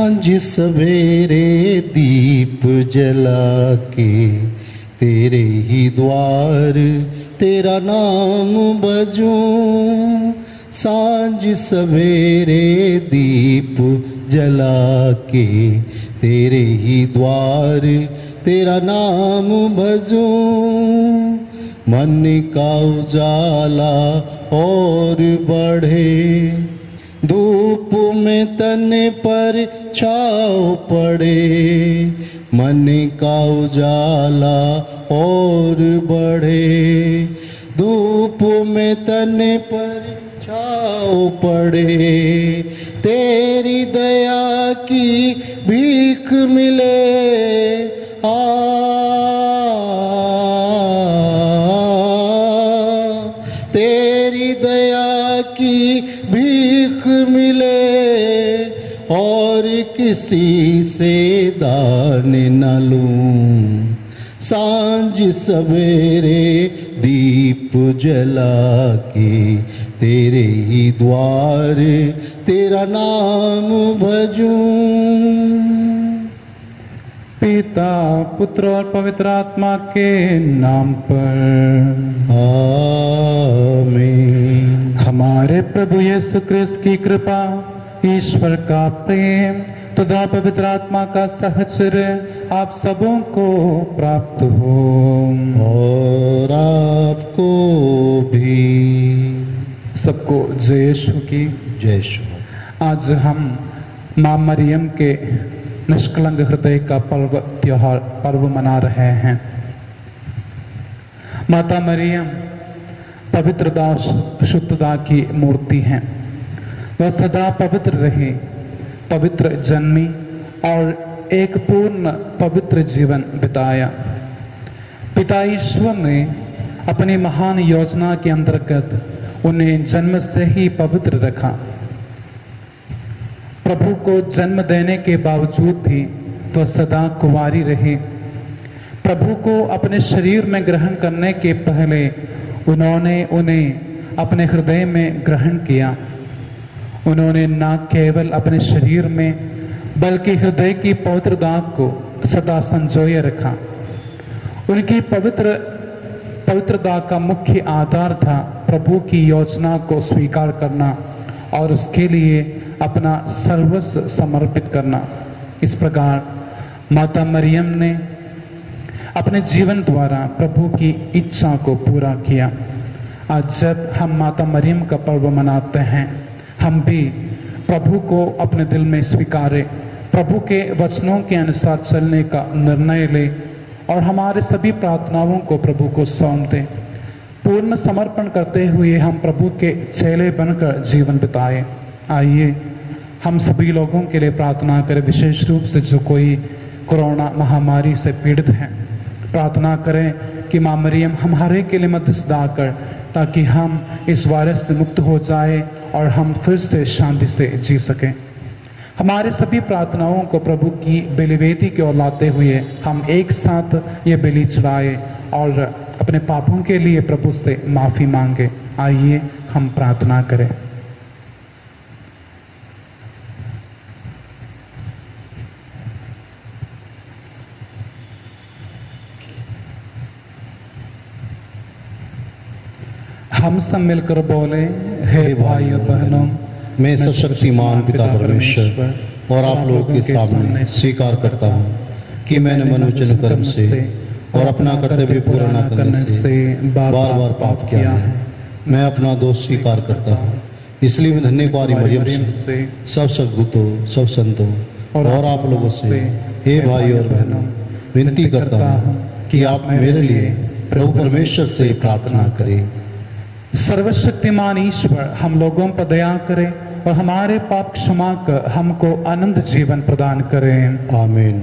सांझ सवेरे दीप जला के तेरे ही द्वार तेरा नाम भजूं। सांझ सवेरे दीप जला के तेरे ही द्वार तेरा नाम भजूं। मन का उजाला और बढ़े, धूप में तन पर छाँव पड़े। मन का उजाला और बढ़े, धूप में तन पर छाँव पड़े। तेरी दया की भीख मिले, तेरी दया की भीख मिले और किसी से दान न लूं। सांझ सवेरे दीप जला के तेरे ही द्वार तेरा नाम भजूं। पिता पुत्र और पवित्र आत्मा के नाम पर आमीन। हमारे प्रभु यीशु क्रिस्त की कृपा, ईश्वर का प्रेम तथा पवित्र आत्मा का सहचर्य आप सबों को प्राप्त हो और आपको भी। सबको जय यीशु की जय यीशु। आज हम मां मरियम के निष्कलंक हृदय का पर्व मना रहे हैं। माता मरियम पवित्रता शुद्धता की मूर्ति हैं। वह सदा पवित्र रहे, पवित्र जन्मी और एक पूर्ण पवित्र जीवन बिताया। पिता ईश्वर ने अपनी महान योजना के अंतर्गत उन्हें जन्म से ही पवित्र रखा। प्रभु को जन्म देने के बावजूद भी वह सदा कुंवारी रहे। प्रभु को अपने शरीर में ग्रहण करने के पहले उन्होंने उन्हें अपने हृदय में ग्रहण किया। उन्होंने न केवल अपने शरीर में बल्कि हृदय की पवित्रता को सदा संजोए रखा। उनकी पवित्रता का मुख्य आधार था प्रभु की योजना को स्वीकार करना और उसके लिए अपना सर्वस्व समर्पित करना। इस प्रकार माता मरियम ने अपने जीवन द्वारा प्रभु की इच्छा को पूरा किया। आज जब हम माता मरियम का पर्व मनाते हैं, हम भी प्रभु को अपने दिल में स्वीकारें, प्रभु के वचनों के अनुसार चलने का निर्णय लें और हमारे सभी प्रार्थनाओं को प्रभु को सौंप दें। पूर्ण समर्पण करते हुए हम प्रभु के चेले बनकर जीवन बिताएं। आइए हम सभी लोगों के लिए प्रार्थना करें, विशेष रूप से जो कोई कोरोना महामारी से पीड़ित हैं। प्रार्थना करें कि मां मरियम हमारे के लिए मध्यस्थता कर, ताकि हम इस वायरस से मुक्त हो जाए और हम फिर से शांति से जी सकें। हमारे सभी प्रार्थनाओं को प्रभु की बलिवेदी की ओर लाते हुए हम एक साथ ये बलि चढ़ाए और अपने पापों के लिए प्रभु से माफी मांगे। आइए हम प्रार्थना करें। हम सब मिलकर बोले, हे भाइयों बहनों, मैं सशक्तिमान पिता परमेश्वर और आप लोगों के सामने स्वीकार करता हूँ कि मैंने मनोवचन कर्म से और अपना कर्तव्य पूरा न करने से बार बार पाप किया है। मैं अपना दोष स्वीकार करता हूँ। इसलिए मैं धन्य कुमारी मरियम से, सब सद्गुरुओं, सब संतों और आप लोगों से, हे भाइयों और बहनों, विनती करता हूँ कि आप मेरे लिए प्रभु परमेश्वर से प्रार्थना करें। सर्वशक्तिमान ईश्वर हम लोगों पर दया करे और हमारे पाप क्षमा कर हमको आनंद जीवन प्रदान करें। आमीन।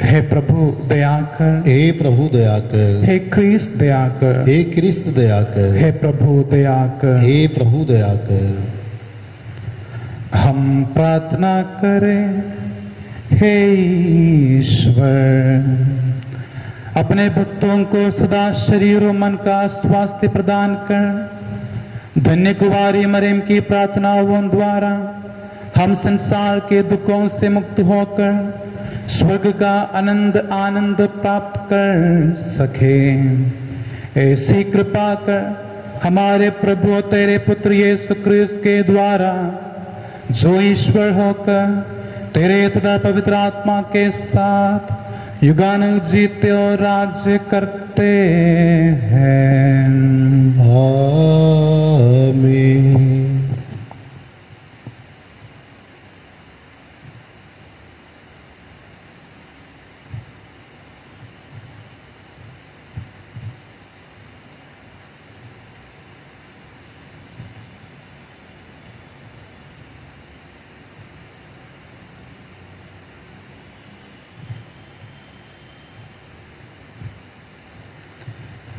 हे प्रभु दया कर, हे प्रभु दया कर, हे क्रिस्त दया कर, हे क्रिस्त दया कर, हे प्रभु दया कर, हे प्रभु दया कर। हम प्रार्थना करें। हे ईश्वर, अपने भक्तों को सदा शरीर और मन का स्वास्थ्य प्रदान कर धन्य कुमारी मरियम की प्रार्थनाओं द्वारा हम संसार के दुखों से मुक्त होकर स्वर्ग का आनंद प्राप्त कर सके। ऐसी कृपा कर हमारे प्रभु तेरे पुत्र यीशु क्रिस्त के द्वारा, जो ईश्वर होकर तेरे तथा पवित्र आत्मा के साथ युगानुग जीते और राज्य करते हैं। आमीन।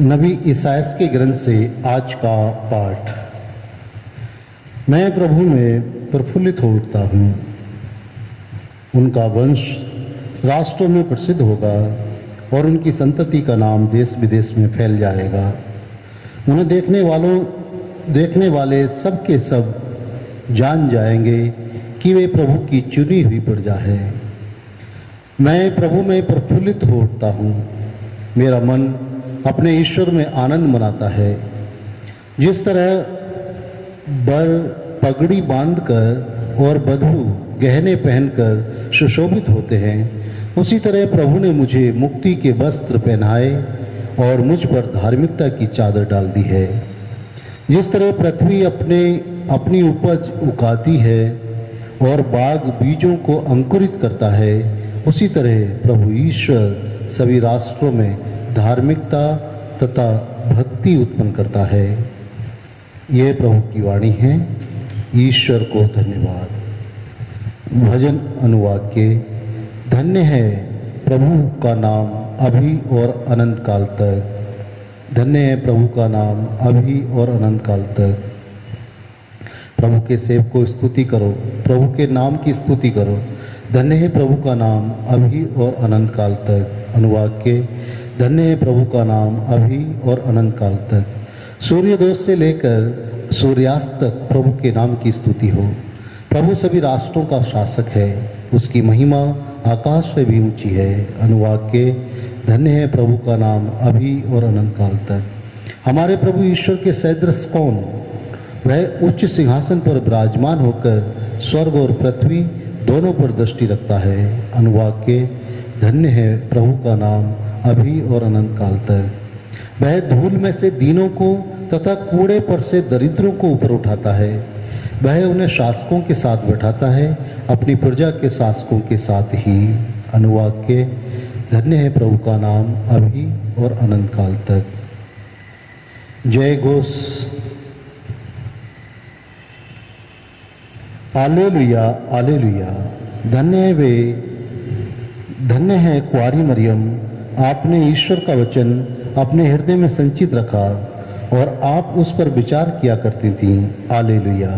नबी ईसायास के ग्रंथ से आज का पाठ। मैं प्रभु में प्रफुल्लित हो उठता हूँ, उनका वंश राष्ट्रों में प्रसिद्ध होगा और उनकी संतति का नाम देश विदेश में फैल जाएगा। उन्हें देखने वाले सब के सब जान जाएंगे कि वे प्रभु की चुनी हुई प्रजा है। मैं प्रभु में प्रफुल्लित हो उठता हूँ, मेरा मन अपने ईश्वर में आनंद मनाता है। जिस तरह बर पगड़ी बांधकर और वधू गहने पहनकर सुशोभित होते हैं, उसी तरह प्रभु ने मुझे मुक्ति के वस्त्र पहनाए और मुझ पर धार्मिकता की चादर डाल दी है। जिस तरह पृथ्वी अपनी उपज उगाती है और बाग बीजों को अंकुरित करता है, उसी तरह प्रभु ईश्वर सभी राष्ट्रों में धार्मिकता तथा भक्ति उत्पन्न करता है। यह प्रभु की वाणी है। ईश्वर को धन्यवाद। भजन अनुवाक्य। धन्य है प्रभु का नाम अभी और अनंत काल तक। धन्य है प्रभु का नाम अभी और अनंत काल तक। प्रभु के सेवक को स्तुति करो, प्रभु के नाम की स्तुति करो। धन्य है प्रभु का नाम अभी और अनंत काल तक। अनुवाक्य। धन्य है प्रभु का नाम अभी और अनंत काल तक। सूर्योदय से लेकर सूर्यास्त तक प्रभु के नाम की स्तुति हो। प्रभु सभी राष्ट्रों का शासक है, उसकी महिमा आकाश से भी ऊंची है। अनुवाक्य। धन्य है प्रभु का नाम अभी और अनंत काल तक। हमारे प्रभु ईश्वर के सदृश कौन? वह उच्च सिंहासन पर विराजमान होकर स्वर्ग और पृथ्वी दोनों पर दृष्टि रखता है। अनुवाक्य। धन्य है प्रभु का नाम अभी और अनंत काल तक। वह धूल में से दीनों को तथा कूड़े पर से दरिद्रों को ऊपर उठाता है। वह उन्हें शासकों के साथ बैठाता है, अपनी प्रजा के शासकों के साथ ही। अनुवाक्य। धन्य है प्रभु का नाम अभी और अनंत काल तक। जय घोष। आलेलुया आलेलुया। धन्य है कुंवारी मरियम, आपने ईश्वर का वचन अपने हृदय में संचित रखा और आप उस पर विचार किया करती थीं। आलेलुया।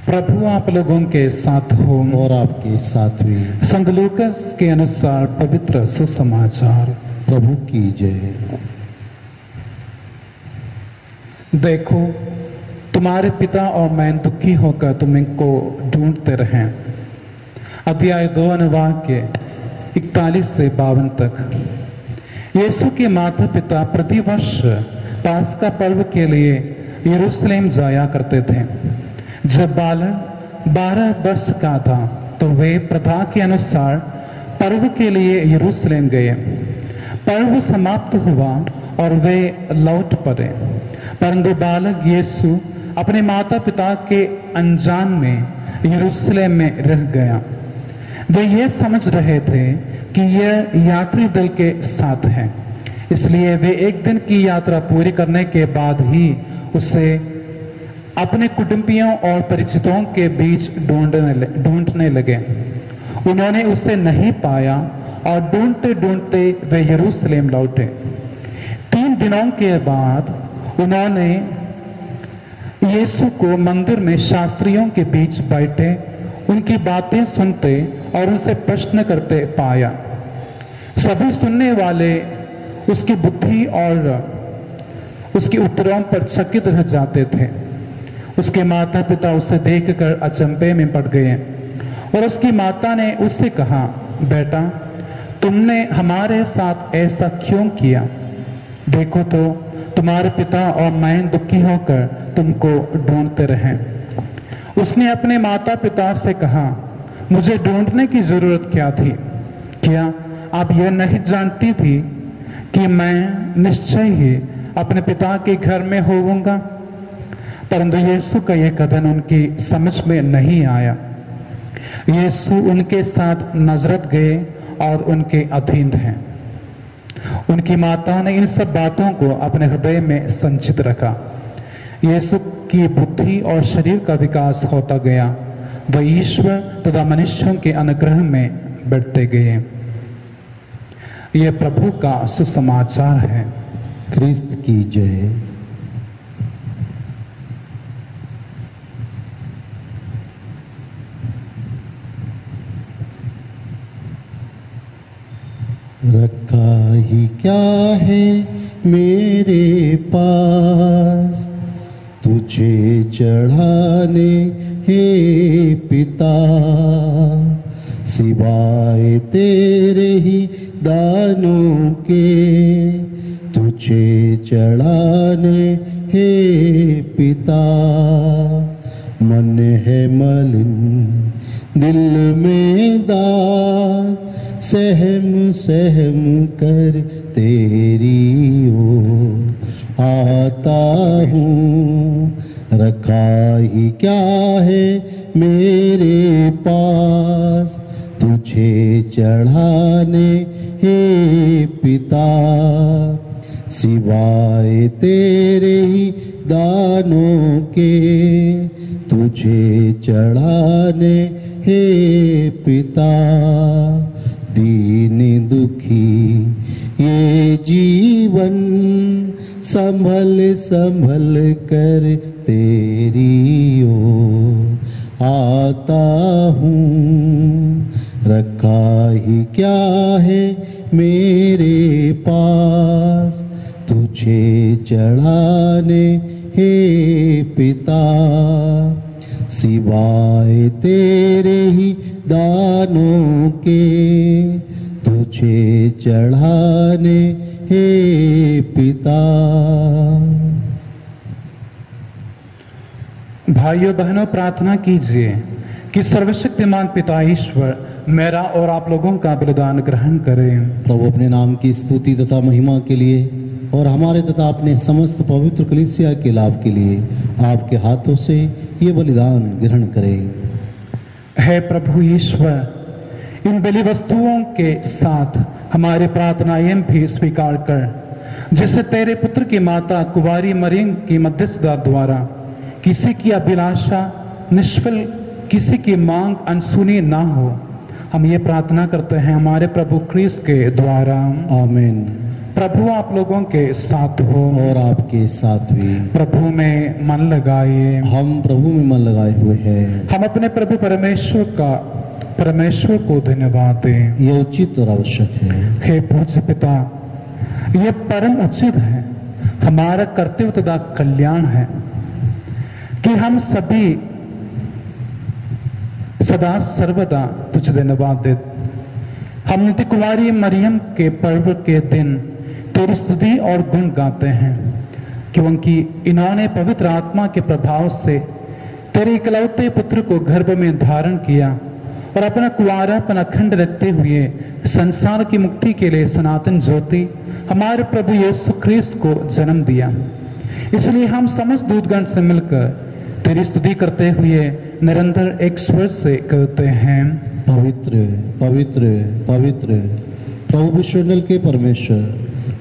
प्रभु आप लोगों के साथ हो और आपके साथ भी। संत लूकास के अनुसार पवित्र सुसमाचार। प्रभु की जय। देखो, तुम्हारे पिता और मैं दुखी होकर तुमको ढूंढते रहे। अध्याय 2 अनुवाक्य 41 से 52 तक। यीशु के माता पिता प्रतिवर्ष पास्का पर्व के लिए यरूशलेम जाया करते थे। जब बालक 12 वर्ष का था तो वे प्रथा के अनुसार पर्व के लिए यरूशलेम गए। पर्व समाप्त हुआ और वे लौट पड़े, परंतु बालक यीशु अपने माता पिता के अनजान में यरूशलेम में रह गया। वे ये समझ रहे थे कि यह यात्री दल के साथ है, इसलिए वे एक दिन की यात्रा पूरी करने के बाद ही उसे अपने कुटुंबियों और परिचितों के बीच ढूंढने लगे। उन्होंने उसे नहीं पाया और ढूंढते ढूंढते वे यरूशलेम लौटे। 3 दिनों के बाद उन्होंने यीशु को मंदिर में शास्त्रियों के बीच बैठे उनकी बातें सुनते और उनसे प्रश्न करते पाया। सभी सुनने वाले उसकी बुद्धि और उसके उत्तरों पर चकित रह जाते थे। उसके माता पिता उसे देखकर अचंभे में पड़ गए और उसकी माता ने उससे कहा, बेटा, तुमने हमारे साथ ऐसा क्यों किया? देखो तो तुम्हारे पिता और मैं दुखी होकर तुमको ढूंढते रहे। उसने अपने माता पिता से कहा, मुझे ढूंढने की जरूरत क्या थी? क्या आप यह नहीं जानती थी कि मैं निश्चय ही अपने पिता के घर में होऊंगा? परंतु यीशु का यह कथन उनकी समझ में नहीं आया। यीशु उनके साथ नजरत गए और उनके अधीन रहे। उनकी माता ने इन सब बातों को अपने हृदय में संचित रखा। यीशु की बुद्धि और शरीर का विकास होता गया। वह ईश्वर तथा मनुष्यों के अनुग्रह में बढ़ते गए। यह प्रभु का सुसमाचार है। क्रिस्त की जय। रखा ही क्या है मेरे पास तुझे चढ़ाने हे पिता, सिवाय तेरे ही दानों के तुझे चढ़ाने हे पिता। मन है मलिन दिल में दाग, सहम सहम कर तेरी ओर आता हूँ। रखा ही क्या है मेरे पास तुझे चढ़ाने हे पिता, सिवाय तेरे ही दानों के तुझे चढ़ाने हे पिता। दीन दुखी ये जीवन संभल संभल कर तेरी ओर आता हूँ। रखा ही क्या है मेरे पास तुझे चढ़ाने हे पिता, सिवाय तेरे ही दानों के तुझे चढ़ाने हे पिता। भाइयों बहनों, प्रार्थना कीजिए कि सर्वशक्तिमान पिता ईश्वर मेरा और आप लोगों का बलिदान ग्रहण करें। प्रभु अपने नाम की स्तुति तथा महिमा के लिए और हमारे तथा अपने समस्त पवित्र कलीसिया के लाभ के लिए आपके हाथों से ये बलिदान ग्रहण करें। हे प्रभु ईश्वर, इन बलि वस्तुओं के साथ हमारी प्रार्थनाएं भी स्वीकार कर, जिससे तेरे पुत्र की माता कुंवारी मरियम की मध्यस्थता द्वारा किसी की अभिलाषा निष्फल, किसी की मांग अनसुनी ना हो। हम ये प्रार्थना करते हैं हमारे प्रभु क्रिस्त के द्वारा। आमीन। प्रभु आप लोगों के साथ हो और आपके साथ भी। प्रभु में मन लगाइए। हम प्रभु में मन लगाए हुए हैं। हम अपने प्रभु परमेश्वर को धन्यवाद दें। यह उचित और आवश्यक है। हे पूज्य पिता, यह परम उचित है, हमारा कर्तव्य तथा कल्याण है कि हम सभी सदा सर्वदा तुझे धन्यवाद दे। हम नित्य कुंवारी मरियम के पर्व के दिन तेरी स्तुति और गुण गाते हैं, क्योंकि इन्होंने पवित्र आत्मा के प्रभाव से तेरे इकलौते पुत्र को गर्भ में धारण किया और अपना कुंवारापन अखंड रखते हुए संसार की मुक्ति के लिए सनातन ज्योति हमारे प्रभु यीशु ख्रीस्त को जन्म दिया। इसलिए हम समस्त दूतगण से मिलकर तेरी स्तुति करते हुए निरंतर एक स्वर से कहते हैं, पवित्र पवित्र पवित्र प्रभु विश्वमंडल के परमेश्वर,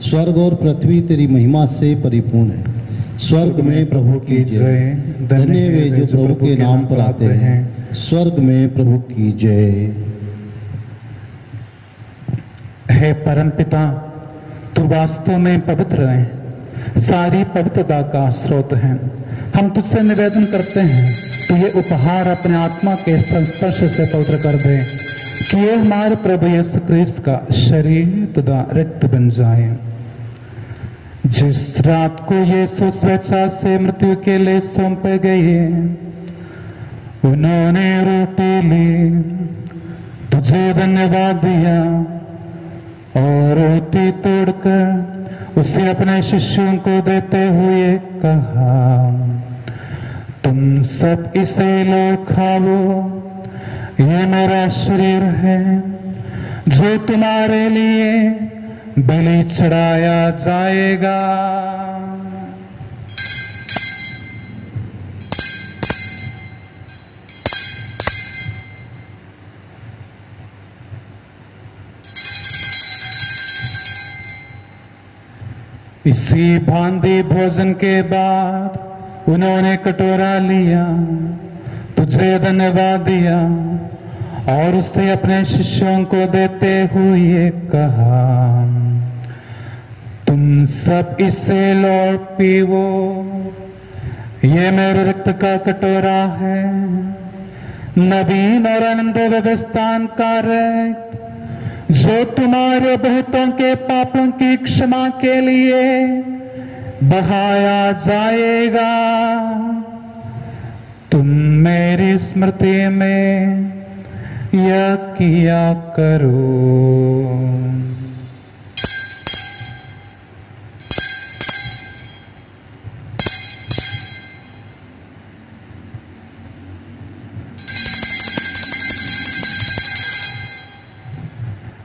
स्वर्ग और पृथ्वी तेरी महिमा से परिपूर्ण है। स्वर्ग में प्रभु की जय। धन्य वे जो प्रभु के नाम पर आते हैं। स्वर्ग में प्रभु की जय। हे परमपिता, तू वास्तव में पवित्र है, सारी पवित्रता का स्रोत है। हम तुझसे निवेदन करते हैं तो ये उपहार अपने आत्मा के संस्पर्श से पवित्र कर दे कि ये हमारे प्रभु यीशु क्रिस्त का शरीर तथा रक्त बन जाए। जिस रात को यीशु स्वेच्छा से मृत्यु के लिए सौंपे गए, उन्होंने रोटी ली, तुझे धन्यवाद दिया और रोटी तोड़कर उसे अपने शिष्यों को देते हुए कहा, तुम सब इसे लो खाओ, ये मेरा शरीर है जो तुम्हारे लिए बलि चढ़ाया जाएगा। इसी भांति भोजन के बाद उन्होंने कटोरा लिया, तुझे धन्यवाद दिया और उससे अपने शिष्यों को देते हुए कहा, तुम सब इससे लो पीवो, ये मेरे रक्त का कटोरा है, नवीन और आनंद व्यवस्थान का रक्त, जो तुम्हारे बहुतों के पापों की क्षमा के लिए बहाया जाएगा। तुम मेरी स्मृति में यह किया करो।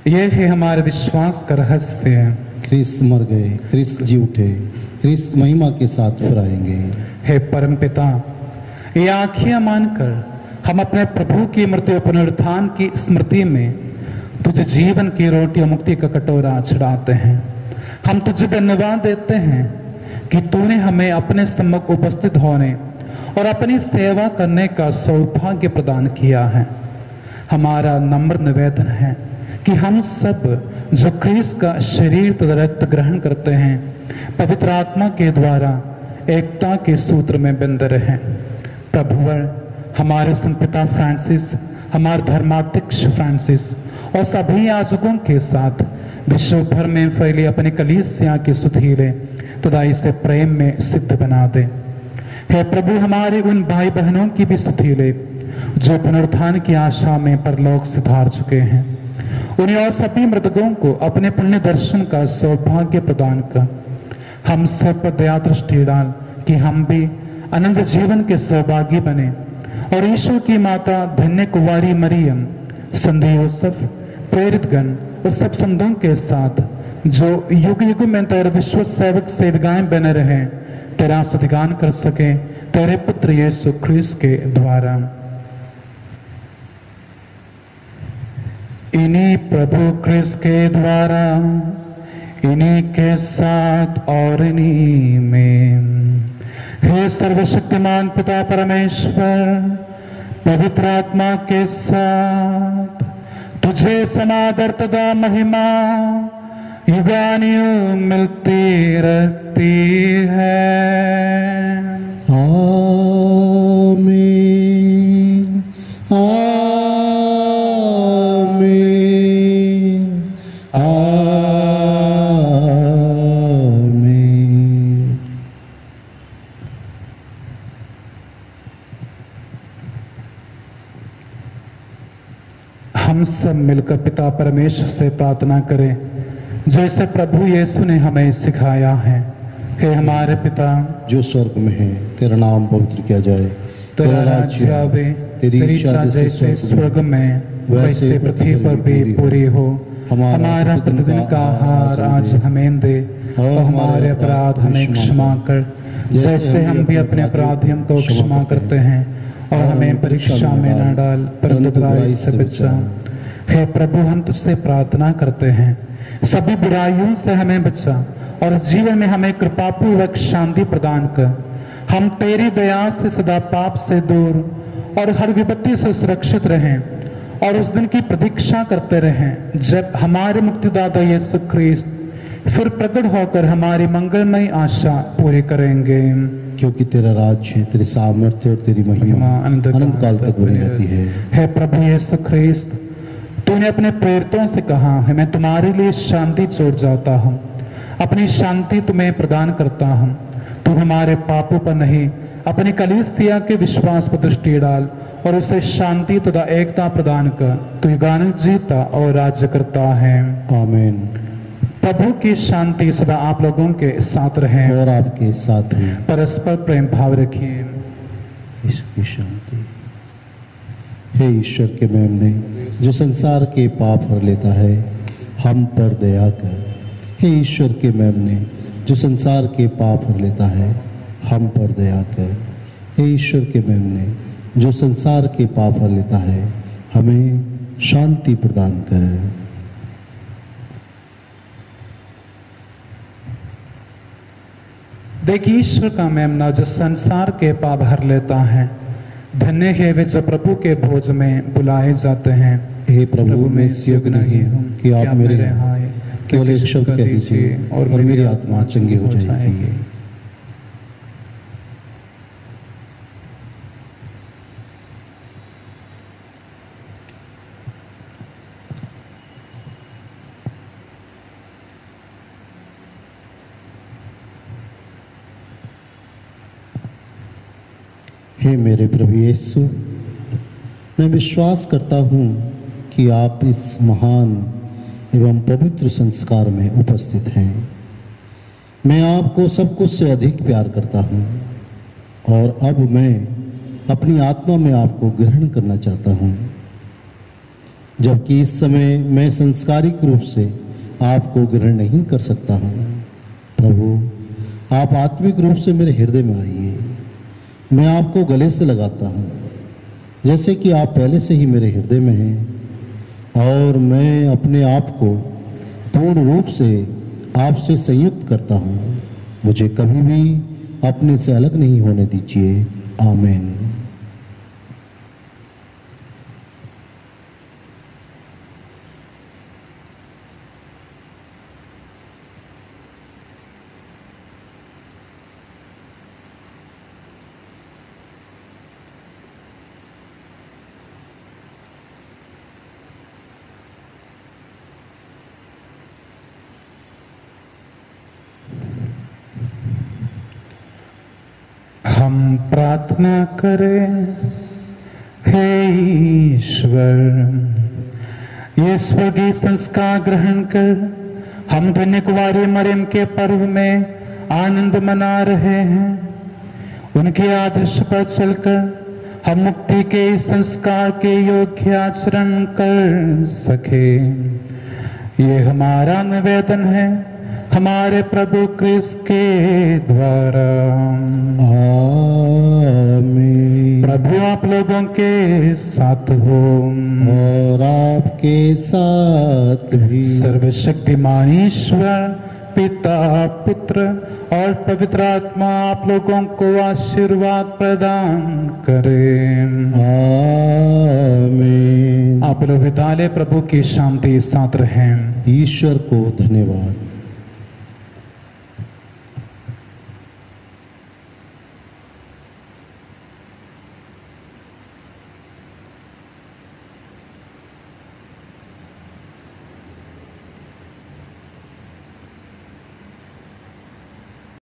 यह है हमारे विश्वास का रहस्य। क्रिस्त मर गए, क्रिस्त जी उठे, क्रिस्त महिमा के साथ फिर आएंगे। हे परमपिता, ये आँखियां मानकर हम अपने प्रभु की मृत्यु पुनरुत्थान की स्मृति में तुझे जीवन की रोटी और मुक्ति का कटोरा चढ़ाते हैं। हम तुझे धन्यवाद देते हैं कि तूने हमें अपने सम्मुख उपस्थित होने और अपनी सेवा करने का सौभाग्य प्रदान किया है। हमारा नम्र निवेदन है कि हम सब जो क्रिस्त का शरीर तथा रक्त ग्रहण करते हैं, पवित्र आत्मा के द्वारा एकता के सूत्र में बंध रहे। प्रभुवर, हमारे संपिता फ्रांसिस, हमारे धर्माध्यक्ष फ्रांसिस और सभी याजकों के साथ विश्व भर में फैली अपनी कलीसिया की सुधीरे तथा इसे प्रेम में सिद्ध बना दे। हे प्रभु, हमारे उन भाई बहनों की भी सुधीरे जो पुनरुत्थान की आशा में परलोक से धार चुके हैं, उन्हें और सभी मृतकों को अपने पुण्य दर्शन का सौभाग्य प्रदान कर हम सब पर दया दृष्टि डाल कि हम भी अनंत जीवन के सौभागी बने और ईश्वर की माता धन्य कुंवारी मरियम, संत यूसुफ, प्रेरित गण और सब संतों के साथ जो युग युग में तेरे विश्व सेवक सेविकाएं बने रहे, तेरा स्तुतिगान कर सके तेरे पुत्र यीशु ख्रीस्त के द्वारा। इन्हीं प्रभु ख्रीस्त के द्वारा, इन्हीं के साथ और इन्हीं में, हे सर्वशक्तिमान पिता परमेश्वर, पवित्र आत्मा के साथ तुझे समादर तथा महिमा युगानियों मिलती रहती है। आमीन, आमीन, आमीन। हम सब मिलकर पिता परमेश्वर से प्रार्थना करें जैसे प्रभु यीशु ने हमें सिखाया है। हे हमारे पिता जो स्वर्ग में है, तेरा नाम पवित्र किया जाए, तेरा राज्य आवे, तेरी इच्छा जैसे स्वर्ग में वैसे पृथ्वी पर भी पूरी हो। हमारा प्रतिदिन का आहार आज हमें दे और हमारे अपराध हमें क्षमा कर जैसे हम भी अपने अपराधियों को क्षमा करते हैं, और हमें परीक्षा में न डाल परंतु बुराई से बचा। हे प्रभु, हम तुझसे प्रार्थना करते हैं सभी बुराइयों से हमें बचा और जीवन में हमें कृपापूर्वक शांति प्रदान कर। हम तेरी दया से सदा पाप से दूर और हर विपत्ति से सुरक्षित रहें और उस दिन की प्रतीक्षा करते रहें जब हमारे मुक्तिदाता यीशु ख्रिस्त फिर प्रकट होकर हमारी मंगलमयी आशा पूरी करेंगे। क्योंकि तेरा राज्य, तेरी सामर्थ्य और तेरी महिमा अनंत काल तक बनी रहती है। हे प्रभु यीशु ख्रिस्त, तूने अपने प्रेरितों से कहा है, मैं तुम्हारे लिए शांति छोड़ जाता हूँ, अपनी शांति तुम्हें प्रदान करता हूँ। तू हमारे पापों पर नहीं, अपनी कलीसिया के विश्वास पर दृष्टि डाल और उसे शांति तथा एकता प्रदान कर। तू युगानुग जीता और राज्य करता है। आमीन। प्रभु की शांति सदा आप लोगों के साथ रहे और आपके साथ भी। परस्पर प्रेम भाव रखिए। की शांति। हे ईश्वर के मेमने, जो संसार के पाप हर लेता है, हम पर दया कर। हे ईश्वर के मेमने, जो संसार के पाप हर लेता है, हम पर दया कर। हे ईश्वर के मेमने, जो संसार के पाप हर लेता है, हमें शांति प्रदान कर। देखिए, ईश्वर का मेमना जो संसार के पाप हर लेता है, धन्य है वे जो प्रभु के भोज में बुलाए जाते हैं। हे प्रभु, मैं इस योग्य नहीं हूँ कि आप मेरे यहाँ आए, केवल एक शब्द कह दीजिए और मेरी आत्मा चंगी हो जाएगी। हे मेरे प्रभु यीशु, मैं विश्वास करता हूँ कि आप इस महान एवं पवित्र संस्कार में उपस्थित हैं। मैं आपको सब कुछ से अधिक प्यार करता हूँ और अब मैं अपनी आत्मा में आपको ग्रहण करना चाहता हूँ। जबकि इस समय मैं संस्कारिक रूप से आपको ग्रहण नहीं कर सकता हूँ। प्रभु, आप आत्मिक रूप से मेरे हृदय में आइए। मैं आपको गले से लगाता हूँ, जैसे कि आप पहले से ही मेरे हृदय में हैं, और मैं अपने आप को पूर्ण रूप से आपसे संयुक्त करता हूँ। मुझे कभी भी अपने से अलग नहीं होने दीजिए। आमीन। हम प्रार्थना करें। हे ईश्वर, ये स्वर्गीय संस्कार ग्रहण कर हम धन्य कुंवारी मरियम के पर्व में आनंद मना रहे हैं। उनके आदर्श पर चलकर हम मुक्ति के इस संस्कार के योग्य आचरण कर सके। ये हमारा निवेदन है हमारे प्रभु क्रिस्त के द्वारा। आमीन। प्रभु आप लोगों के साथ हो और आपके साथ भी। सर्वशक्तिमान ईश्वर पिता, पुत्र और पवित्र आत्मा आप लोगों को आशीर्वाद प्रदान करें। आमीन। आप लोग विद्यालय प्रभु की शांति साथ रहें। ईश्वर को धन्यवाद।